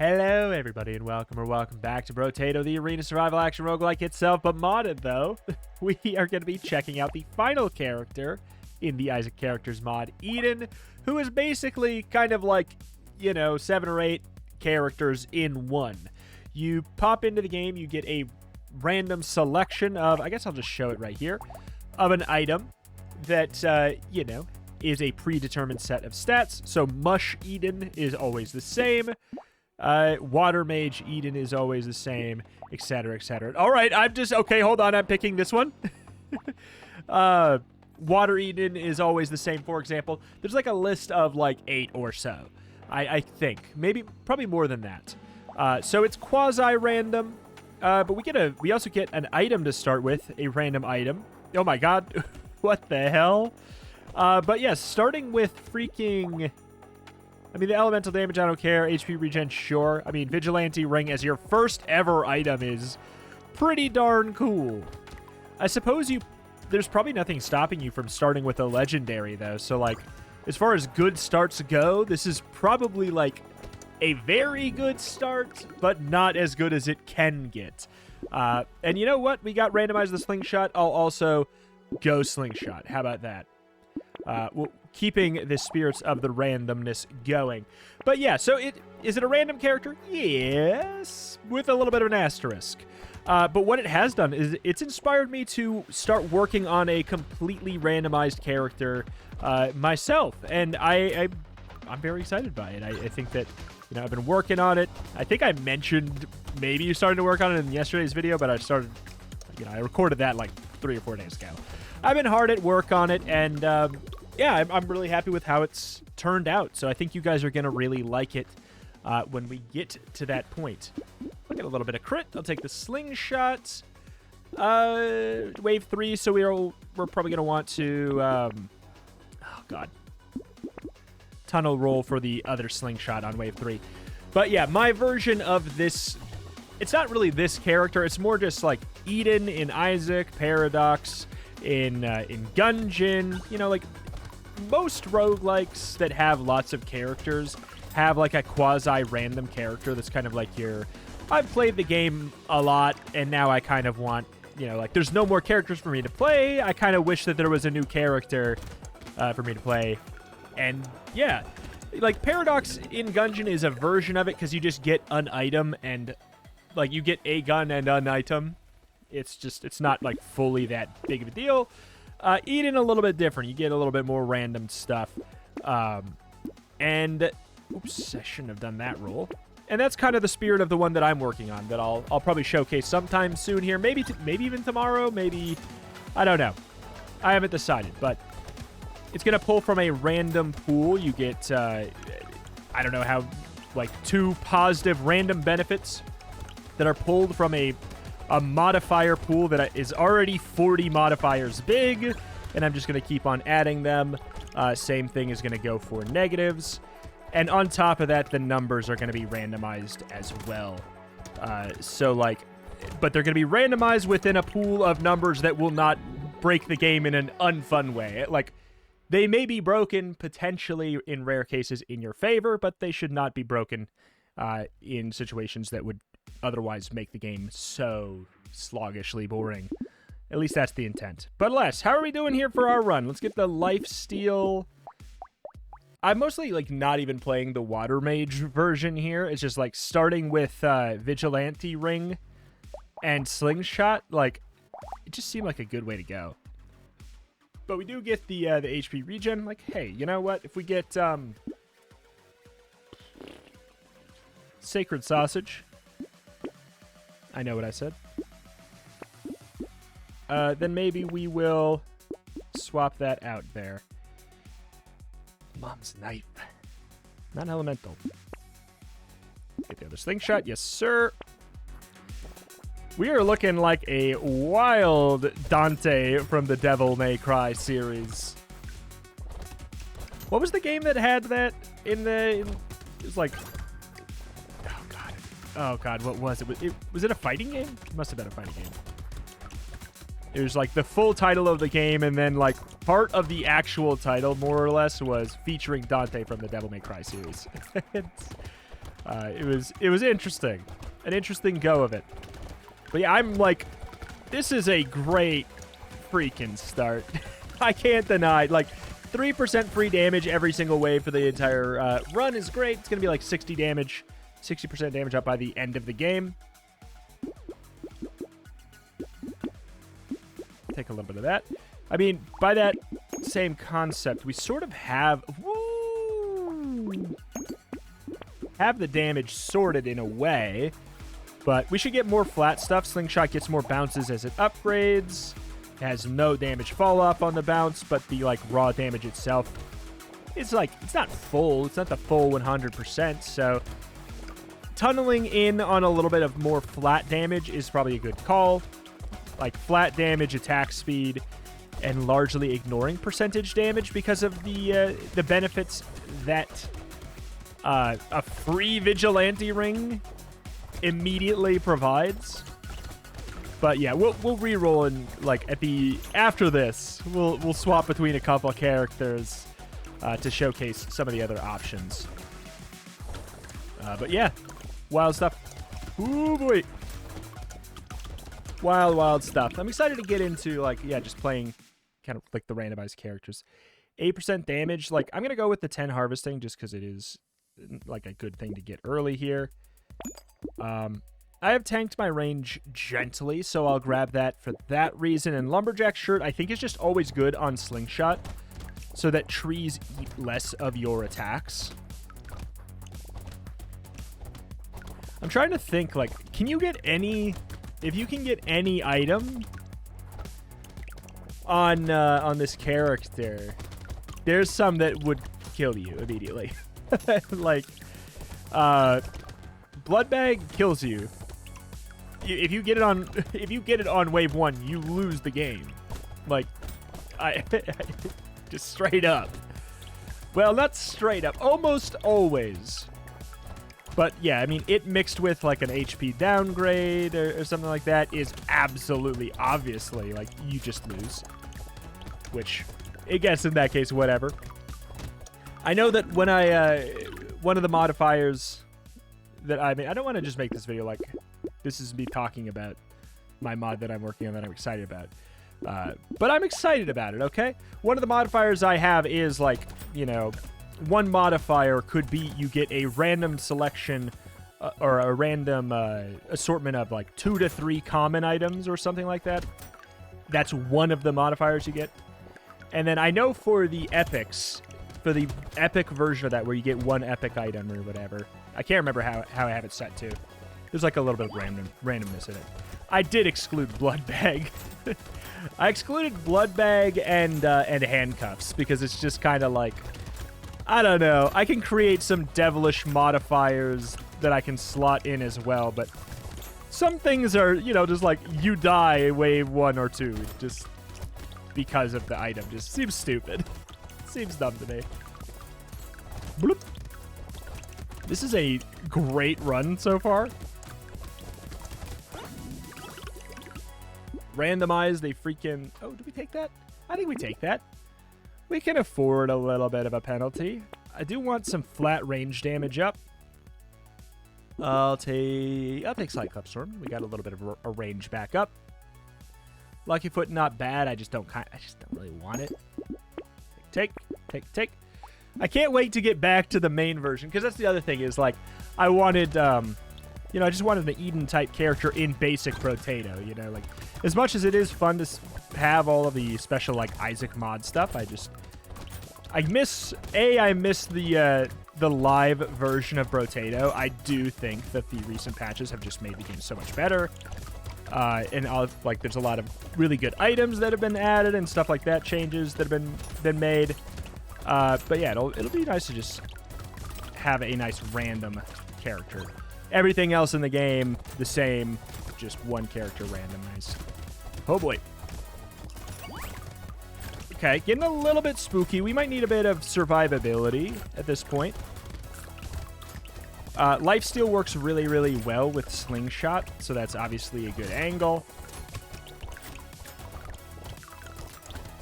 Hello, everybody, and welcome back to Brotato, the arena survival action roguelike itself, but modded, though. We are going to be checking out the final character in the Isaac Characters mod, Eden, who is basically kind of like, 7 or 8 characters in one. You pop into the game, you get a random selection of, I guess I'll just show it right here, of an item that, is a predetermined set of stats. So Mush Eden is always the same. Water Mage Eden is always the same, etc., etc. All right, okay, hold on, I'm picking this one. Water Eden is always the same, for example. There's like a list of like 8 or so, I think. Probably more than that. So it's quasi-random, but we also get an item to start with, a random item. Oh my god, what the hell? But yes, starting with freaking... the elemental damage, I don't care. HP regen, sure. Vigilante Ring as your first ever item is pretty darn cool. I suppose there's probably nothing stopping you from starting with a legendary, though. So, like, as far as good starts go, this is probably, like, a very good start, but not as good as it can get. And you know what? We got randomized the slingshot. I'll also go slingshot. How about that? Well, keeping the spirits of the randomness going. But yeah, so is it a random character? Yes, with a little bit of an asterisk. But what it has done is it's inspired me to start working on a completely randomized character myself, and I'm very excited by it. I think that I've been working on it. I think I mentioned maybe you started to work on it in yesterday's video, but I recorded that like 3 or 4 days ago. I've been hard at work on it, and yeah, I'm really happy with how it's turned out. So I think you guys are going to really like it when we get to that point. I'll get a little bit of crit. I'll take the slingshot. Wave 3, so we're probably going to want to... oh, God. Tunnel roll for the other slingshot on wave 3. But yeah, my version of this... It's not really this character. It's more just like Eden in Isaac, Paradox... in Gungeon, like most roguelikes that have lots of characters have like a quasi-random character that's kind of like I've played the game a lot and now I kind of want, like there's no more characters for me to play. I kind of wish that there was a new character for me to play. And yeah, like Paradox in Gungeon is a version of it because you just get an item and like you get a gun and an item. It's not like fully that big of a deal. Eden a little bit different. You get a little bit more random stuff. And oops, I shouldn't have done that roll. And that's kind of the spirit of the one that I'm working on that I'll probably showcase sometime soon here. Maybe even tomorrow. Maybe, I don't know. I haven't decided, but it's going to pull from a random pool. You get, I don't know how, like 2 positive random benefits that are pulled from a modifier pool that is already 40 modifiers big, and I'm just going to keep on adding them. Same thing is going to go for negatives. And on top of that, the numbers are going to be randomized as well. But they're going to be randomized within a pool of numbers that will not break the game in an unfun way. Like, they may be broken potentially in rare cases in your favor, but they should not be broken in situations that would otherwise make the game so sluggishly boring. At least that's the intent. But Les, how are we doing here for our run? Let's get the lifesteal. I'm mostly like not even playing the Water Mage version here. It's just like starting with Vigilante Ring and Slingshot. Like, it just seemed like a good way to go. But we do get the HP regen. Like, hey, you know what? If we get Sacred Sausage... I know what I said. Then maybe we will swap that out there. Mom's knife. Not elemental. Get the other slingshot. Yes, sir. We are looking like a wild Dante from the Devil May Cry series. What was the game that had that it was like... Oh, God, what was it? Was it a fighting game? It must have been a fighting game. It was like the full title of the game, and then like part of the actual title, more or less, was featuring Dante from the Devil May Cry series. It was interesting. An interesting go of it. But yeah, I'm like, this is a great freaking start. I can't deny. Like, 3% free damage every single wave for the entire run is great. It's going to be like 60 damage, 60% damage up by the end of the game. Take a little bit of that. I mean, by that same concept, we sort of have... Woo! Have the damage sorted in a way, but we should get more flat stuff. Slingshot gets more bounces as it upgrades. It has no damage fall off on the bounce, but the like raw damage itself is like, it's not full. It's not the full 100%. So tunneling in on a little bit of more flat damage is probably a good call. Like flat damage, attack speed, and largely ignoring percentage damage because of the benefits that a free vigilante ring immediately provides. But yeah, we'll re-roll and like after this, we'll swap between a couple characters to showcase some of the other options. But yeah, wild stuff. Ooh boy, wild stuff. I'm excited to get into like just playing kind of like the randomized characters. 8% damage. Like I'm gonna go with the 10 harvesting just because it is like a good thing to get early here. I have tanked my range gently, so I'll grab that for that reason. And Lumberjack Shirt, I think, is just always good on Slingshot, so that trees eat less of your attacks. I'm trying to think, like, can you get any... If you can get any item on this character, there's some that would kill you immediately. Like, Blood Bag kills you. If you get it on wave 1, you lose the game. Like, just straight up. Well, not straight up. Almost always. But yeah, I mean, it mixed with like an HP downgrade or something like that is absolutely, obviously, like, you just lose. Which, I guess in that case, whatever. I know that when one of the modifiers that I made, I don't want to just make this video like, this is me talking about my mod that I'm working on that I'm excited about. But I'm excited about it, okay? One of the modifiers I have is like, you know, one modifier could be you get a random selection or a random assortment of like 2 to 3 common items or something like that. That's one of the modifiers you get. And then I know for the epics, for the epic version of that where you get one epic item or whatever, I can't remember how I have it set to. There's like a little bit of randomness in it. I did exclude Blood Bag. I excluded Blood Bag and Handcuffs because it's just kind of like, I don't know. I can create some devilish modifiers that I can slot in as well, but some things are, you know, just like you die wave 1 or 2 just because of the item. Just seems stupid. Seems dumb to me. Bloop. This is a great run so far. Randomized a freaking... Oh, did we take that? I think we take that. We can afford a little bit of a penalty. I do want some flat range damage up. I'll take Cyclops Storm. We got a little bit of a range back up. Lucky Foot, not bad. I just don't really want it. Take. I can't wait to get back to the main version, because that's the other thing is, like, I wanted, you know, I just wanted an Eden-type character in basic Brotato, you know, like, as much as it is fun to have all of the special, like, Isaac mod stuff, I miss the live version of Brotato. I do think that the recent patches have just made the game so much better, and like, there's a lot of really good items that have been added and stuff like that, changes that have been made. But yeah, it'll be nice to just have a nice random character. Everything else in the game, the same, just one character randomized. Oh boy. Okay, getting a little bit spooky. We might need a bit of survivability at this point. Lifesteal works really, really well with Slingshot, so that's obviously a good angle.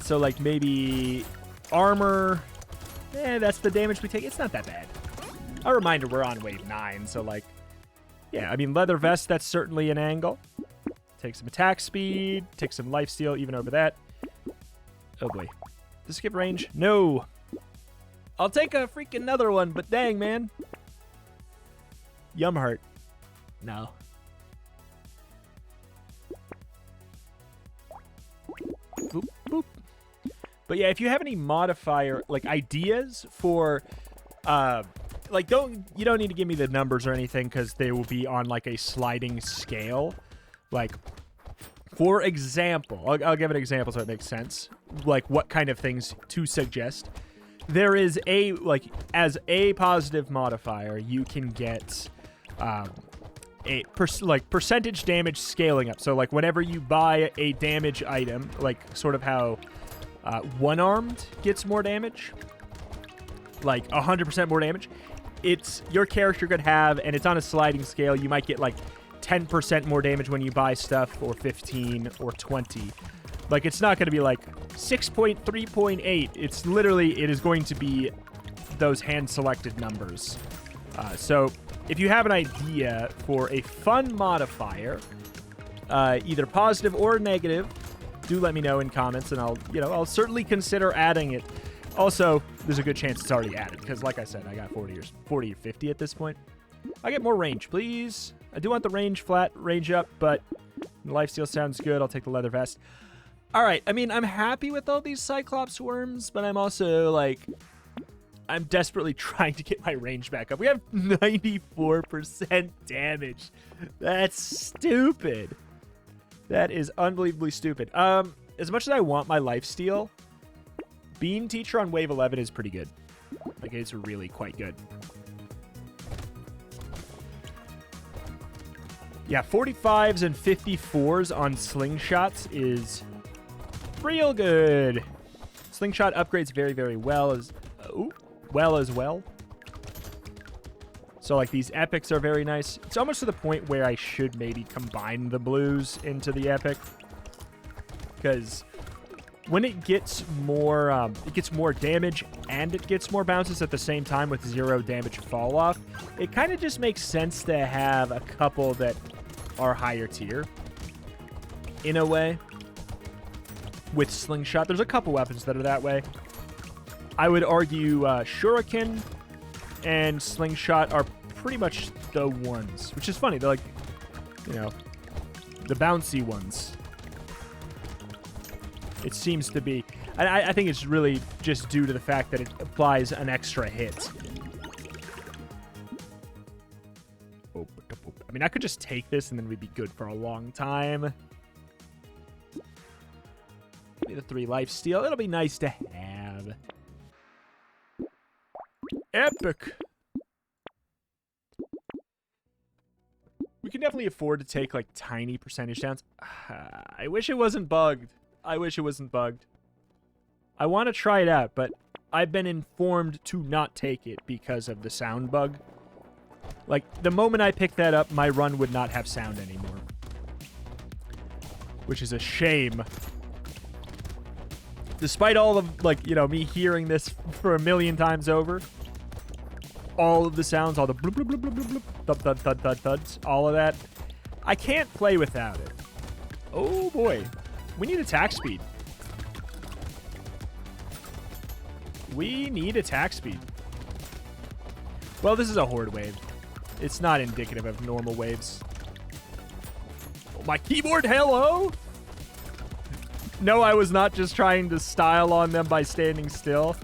So, like, maybe armor. That's the damage we take. It's not that bad. A reminder, we're on wave 9, so, like, yeah, I mean, leather vest, that's certainly an angle. Take some attack speed, take some lifesteal even over that. Oh, boy. Does it give range? No. I'll take a freaking another one, but dang, man. Yum heart. No. Boop, boop. But yeah, if you have any modifier, like, ideas for, like, you don't need to give me the numbers or anything, because they will be on, like, a sliding scale. Like, for example, I'll give an example so it makes sense. Like, what kind of things to suggest. There is a, like, as a positive modifier, you can get, percentage damage scaling up. So, like, whenever you buy a damage item, like, sort of how one-armed gets more damage, like 100% more damage, it's your character could have, and it's on a sliding scale. You might get, like, 10% more damage when you buy stuff, or 15, or 20. Like, it's not going to be, like, 6.3.8. It's literally, it is going to be those hand-selected numbers. So, if you have an idea for a fun modifier, either positive or negative, do let me know in comments, and I'll certainly consider adding it. Also, there's a good chance it's already added, because like I said, I got 40 or 50 at this point. I get more range, please. I do want the range up, but lifesteal sounds good. I'll take the leather vest. All right, I mean, I'm happy with all these Cyclops worms, but I'm also, like, I'm desperately trying to get my range back up. We have 94% damage. That's stupid. That is unbelievably stupid. As much as I want my lifesteal, Bean Teacher on wave 11 is pretty good. Like, it's really quite good. Yeah, 45s and 54s on slingshots is real good. Slingshot upgrades very, very well as well. So, like, these epics are very nice. It's almost to the point where I should maybe combine the blues into the epic, because when it gets more damage and it gets more bounces at the same time with 0 damage fall off, it kind of just makes sense to have a couple that are higher tier in a way. With Slingshot, there's a couple weapons that are that way. I would argue Shuriken and Slingshot are pretty much the ones, which is funny. They're like, you know, the bouncy ones. It seems to be. I think it's really just due to the fact that it applies an extra hit. I mean, I could just take this and then we'd be good for a long time. The 3 lifesteal. It'll be nice to have. Epic. We can definitely afford to take, like, tiny percentage downs. I wish it wasn't bugged. I wish it wasn't bugged. I want to try it out, but I've been informed to not take it because of the sound bug. Like, the moment I picked that up, my run would not have sound anymore. Which is a shame. Despite all of, like, you know, me hearing this for a million times over, all of the sounds, all the bloop, bloop, bloop, bloop, bloop, bloop, thud, thud, thud, thuds, all of that, I can't play without it. Oh, boy. We need attack speed. We need attack speed. Well, this is a horde wave. It's not indicative of normal waves. Oh, my keyboard, hello? No, I was not just trying to style on them by standing still.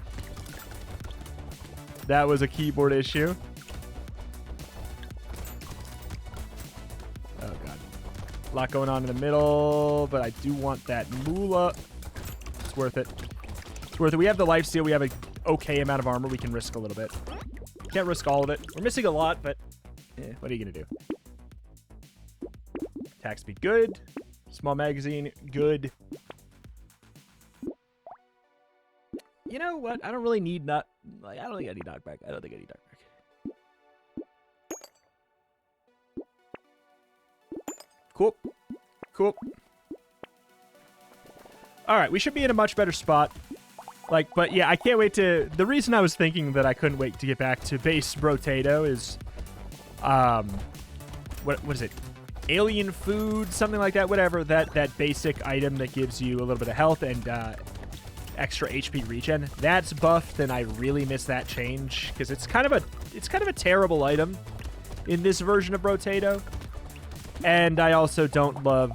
That was a keyboard issue. Oh, God. A lot going on in the middle, but I do want that moolah. It's worth it. It's worth it. We have the lifesteal. We have an okay amount of armor. We can risk a little bit. Can't risk all of it. We're missing a lot, but what are you going to do? Attack speed, good. Small magazine, good. You know what? I don't really need I don't think I need knockback. I don't think I need knockback. Cool. Cool. All right, we should be in a much better spot. Like, but yeah, I can't wait to... The reason I was thinking that I couldn't wait to get back to base Brotato is... What is it? Alien food, something like that, whatever. That basic item that gives you a little bit of health and extra HP regen. That's buffed, and I really miss that change because it's kind of a terrible item in this version of Brotato. And I also don't love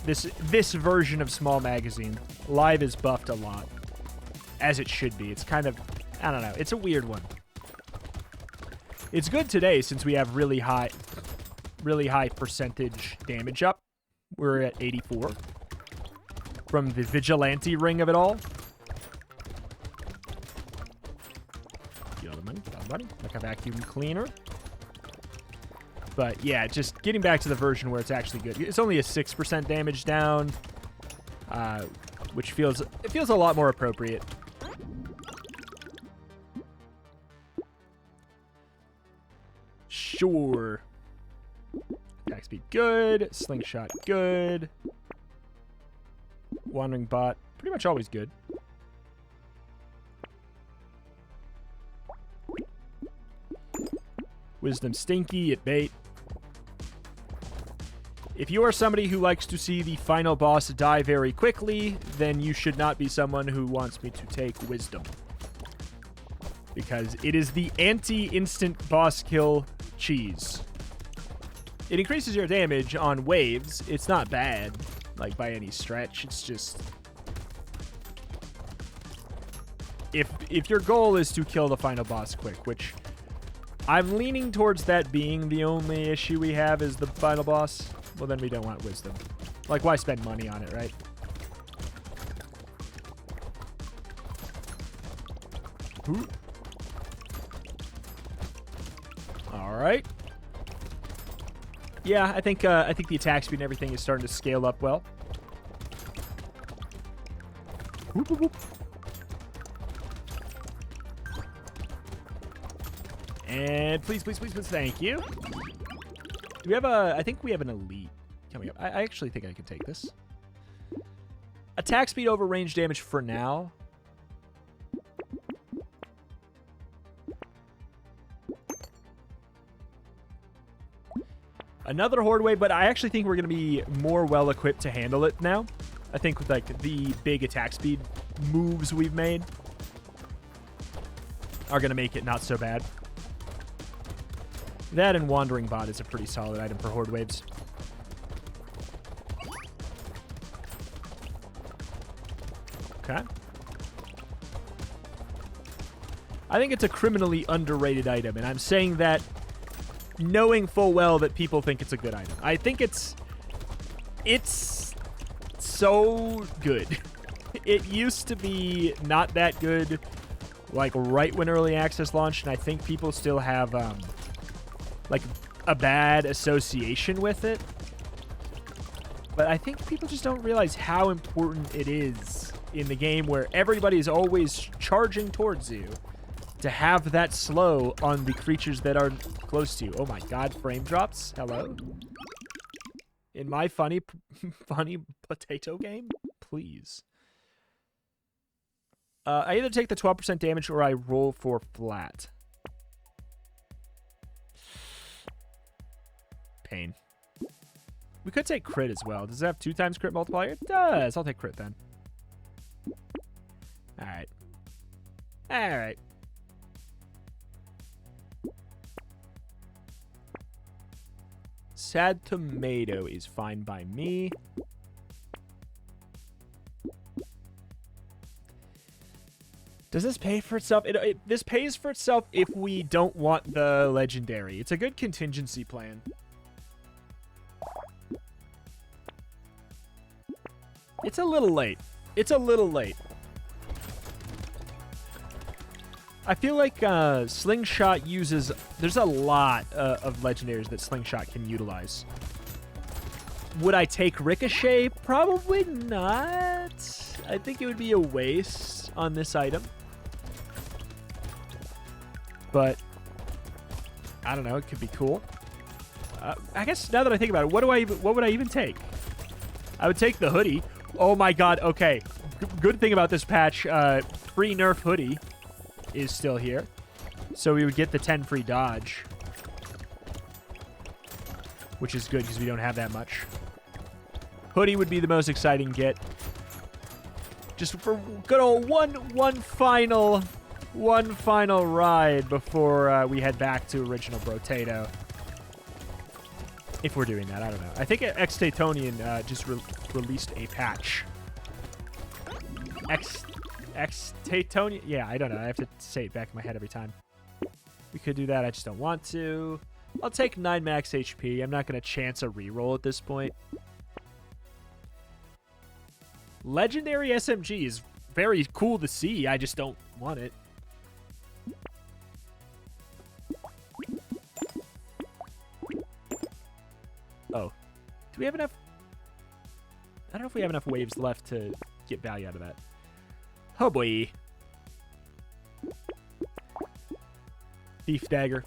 this version of Small Magazine. Live is buffed a lot, as it should be. It's kind of, I don't know. It's a weird one. It's good today since we have really high percentage damage up. We're at 84 from the vigilante ring of it all. Get all the money, like a vacuum cleaner. But yeah, just getting back to the version where it's actually good. It's only a 6% damage down, which feels a lot more appropriate. Sure. Attack speed good. Slingshot good. Wandering bot pretty much always good. Wisdom stinky at bait. If you are somebody who likes to see the final boss die very quickly, then you should not be someone who wants me to take wisdom. Because it is the anti-instant boss kill cheese. It increases your damage on waves. It's not bad, like, by any stretch. It's just... If your goal is to kill the final boss quick, which I'm leaning towards that being the only issue we have is the final boss, well, then we don't want wisdom. Like, why spend money on it, right? Ooh. All right. Yeah, I think the attack speed and everything is starting to scale up well. Whoop, whoop, whoop. And please, please, please, please, thank you. Do we have I think we have an elite coming up. I actually think I can take this. Attack speed over range damage for now. Another horde wave, but I actually think we're going to be more well-equipped to handle it now. I think with, like, the big attack speed moves we've made are going to make it not so bad. That and Wandering Bot is a pretty solid item for horde waves. Okay. I think it's a criminally underrated item, and I'm saying that knowing full well that people think it's a good item. I think it's so good. It used to be not that good, like, right when early access launched, and I think people still have like a bad association with it. But I think people just don't realize how important it is in the game where everybody's always charging towards you to have that slow on the creatures that are close to you. Oh my god, frame drops? Hello? In my funny potato game? Please. I either take the 12% damage or I roll for flat. Pain. We could take crit as well. Does it have 2 times crit multiplier? It does. I'll take crit then. Alright. Alright. Sad tomato is fine by me. Does this pay for itself? This pays for itself if we don't want the legendary. It's a good contingency plan. It's a little late. It's a little late. I feel like Slingshot uses... There's a lot of legendaries that Slingshot can utilize. Would I take Ricochet? Probably not. I think it would be a waste on this item. But I don't know. It could be cool. I guess now that I think about it, what would I even take? I would take the hoodie. Oh my god. Okay. good thing about this patch, free nerf hoodie is still here. So we would get the 10 free dodge, which is good because we don't have that much. Hoodie would be the most exciting get. Just for good old one final ride before we head back to original Brotato. If we're doing that, I don't know. I think Xtatonian just released a patch. Xtatonian? Yeah, I don't know. I have to say it back in my head every time. We could do that. I just don't want to. I'll take 9 max HP. I'm not going to chance a reroll at this point. Legendary SMG is very cool to see. I just don't want it. Oh. Do we have enough? I don't know if we have enough waves left to get value out of that. Oh boy. Thief dagger.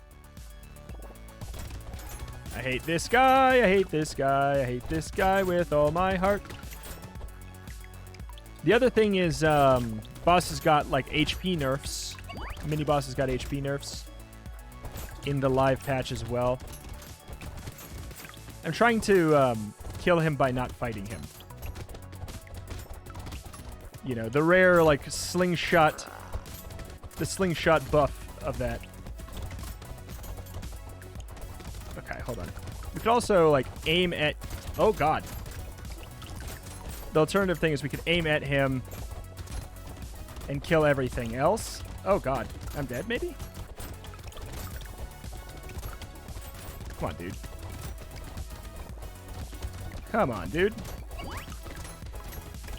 I hate this guy. I hate this guy. I hate this guy with all my heart. The other thing is, bosses got like HP nerfs. Mini bosses got HP nerfs in the live patch as well. I'm trying to kill him by not fighting him. You know, the rare like slingshot, the slingshot buff of that. Okay, hold on. We could also like aim at. Oh God. The alternative thing is we could aim at him and kill everything else. Oh, God. I'm dead, maybe? Come on, dude. Come on, dude.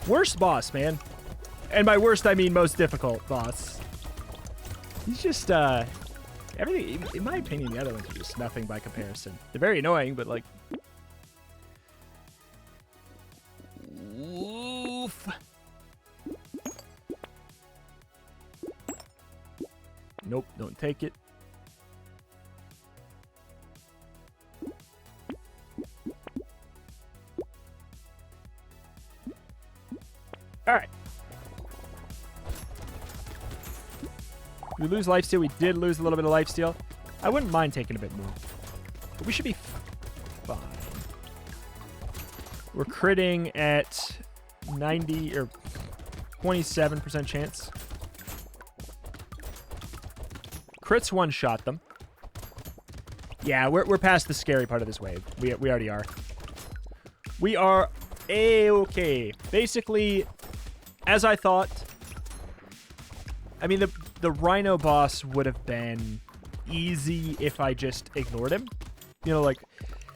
Worst boss, man. And by worst, I mean most difficult boss. He's just, everything, in my opinion, the other ones are just nothing by comparison. They're very annoying, but, like, nope, don't take it. All right. We lose lifesteal. We did lose a little bit of lifesteal. I wouldn't mind taking a bit more. But we should be fine. We're critting at 90 or 27% chance. Crits one-shot them. Yeah, we're past the scary part of this wave. We already are. We are A-okay. Basically, as I thought, I mean, the Rhino boss would have been easy if I just ignored him. You know, like,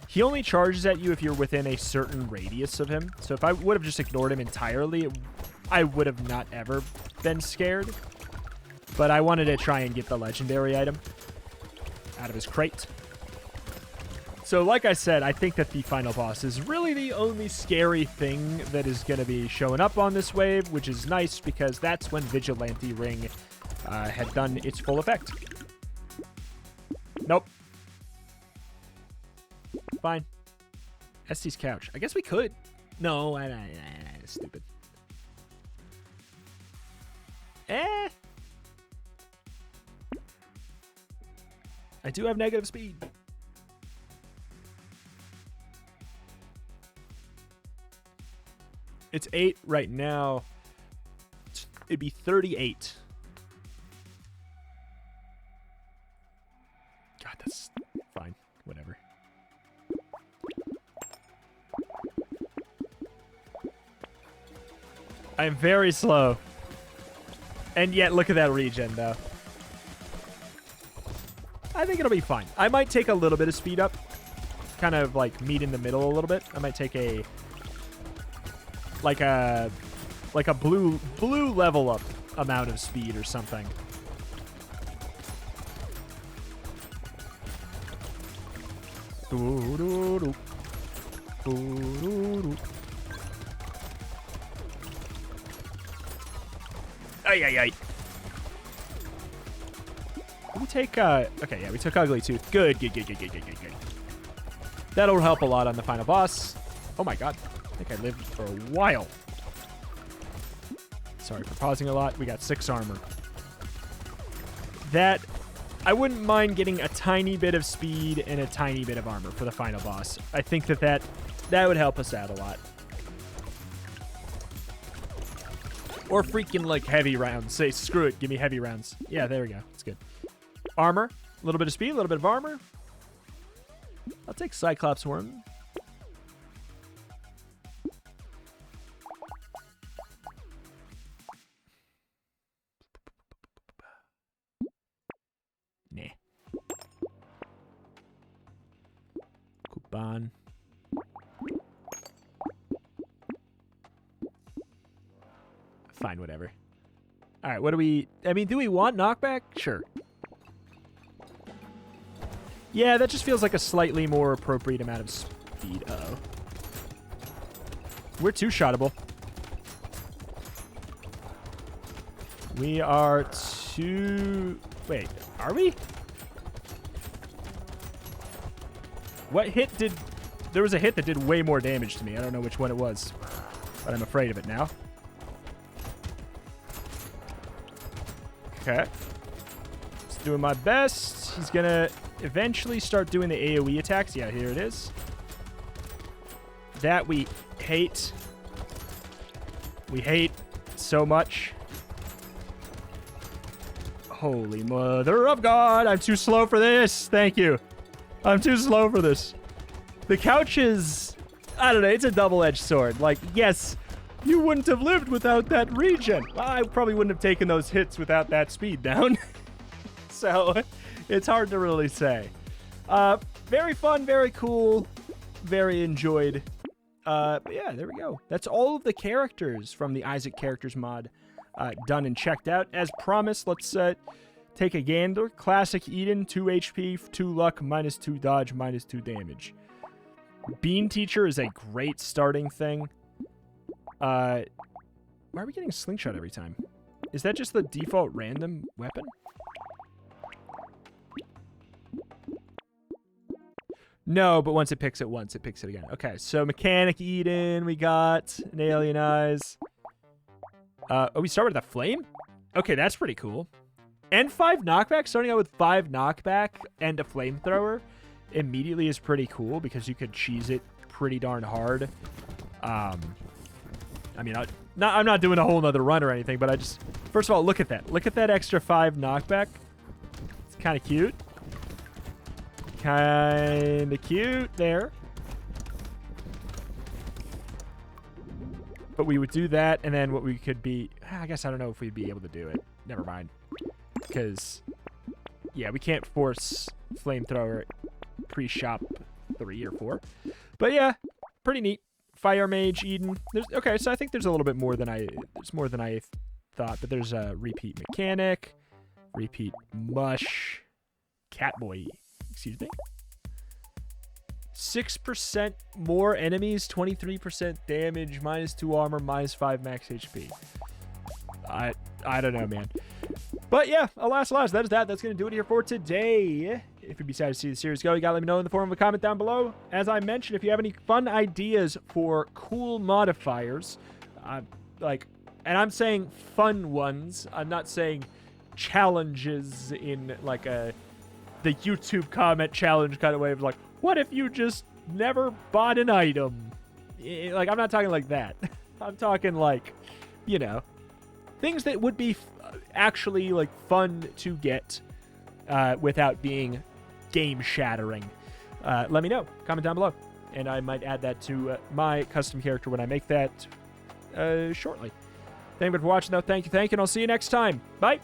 he only charges at you if you're within a certain radius of him. So if I would have just ignored him entirely, I would have not ever been scared. But I wanted to try and get the legendary item out of his crate. So like I said, I think that the final boss is really the only scary thing that is going to be showing up on this wave, which is nice because that's when Vigilante Ring had done its full effect. Nope. Fine. Estes couch. I guess we could. No, stupid. I do have negative speed. It's 8 right now. It'd be 38. God, that's fine. Whatever. I'm very slow. And yet, look at that regen, though. I think it'll be fine. I might take a little bit of speed up. Kind of, like, meet in the middle a little bit. I might take a... Like a blue level up amount of speed or something. Ay, ay, ay. We take, okay, yeah, we took Ugly Tooth. Good. That'll help a lot on the final boss. Oh my god. I think I lived for a while. Sorry for pausing a lot. We got 6 armor. That, I wouldn't mind getting a tiny bit of speed and a tiny bit of armor for the final boss. I think that would help us out a lot. Or freaking, like, heavy rounds. Say, screw it, give me heavy rounds. Yeah, there we go. That's good. Armor. A little bit of speed, a little bit of armor. I'll take Cyclops Horn. Nah. Coupon. Fine, whatever. All right, what do we... I mean, do we want knockback? Sure. Yeah, that just feels like a slightly more appropriate amount of speed. Uh-oh. We're two-shottable. We are two... Wait, are we? What hit did... There was a hit that did way more damage to me. I don't know which one it was, but I'm afraid of it now. Okay. Just doing my best. He's gonna eventually start doing the AoE attacks. Yeah, here it is. That we hate. We hate so much. Holy mother of God. I'm too slow for this. Thank you. I'm too slow for this. The couch is... I don't know. It's a double-edged sword. Like, yes... You wouldn't have lived without that regen. Well, I probably wouldn't have taken those hits without that speed down. So, it's hard to really say. Very fun, very cool, very enjoyed. But yeah, there we go. That's all of the characters from the Isaac Characters mod done and checked out. As promised, let's take a gander. Classic Eden, 2 HP, 2 luck, -2 dodge, -2 damage. Bean Teacher is a great starting thing. Why are we getting slingshot every time? Is that just the default random weapon? No, but once it picks it once, it picks it again. Okay, so Mechanic Eden, we got an Alien Eyes. Oh, we start with a Flame? Okay, that's pretty cool. And 5 knockback, starting out with 5 knockback and a Flamethrower immediately is pretty cool because you could cheese it pretty darn hard. I mean, I'm not doing a whole nother run or anything, but I just... First of all, look at that. Look at that extra 5 knockback. It's kind of cute. Kind of cute there. But we would do that, and then what we could be... I guess I don't know if we'd be able to do it. Never mind. Because, yeah, we can't force Flamethrower pre-shop 3 or 4. But yeah, pretty neat. Fire Mage Eden. Okay, so I think there's a little bit more than I thought, but there's a Repeat Mechanic, Repeat Mush, Catboy, excuse me. 6% more enemies, 23% damage, -2 armor, -5 max HP. I don't know, man. But yeah, alas, that is that. That's going to do it here for today. If you'd be sad to see the series go, you got to let me know in the form of a comment down below. As I mentioned, if you have any fun ideas for cool modifiers, and I'm saying fun ones, I'm not saying challenges in like the YouTube comment challenge kind of way of like, what if you just never bought an item? Like, I'm not talking like that. I'm talking like, you know, things that would be actually like fun to get without being game-shattering. Let me know. Comment down below. And I might add that to my custom character when I make that shortly. Thank you for watching, though. Thank you, and I'll see you next time. Bye.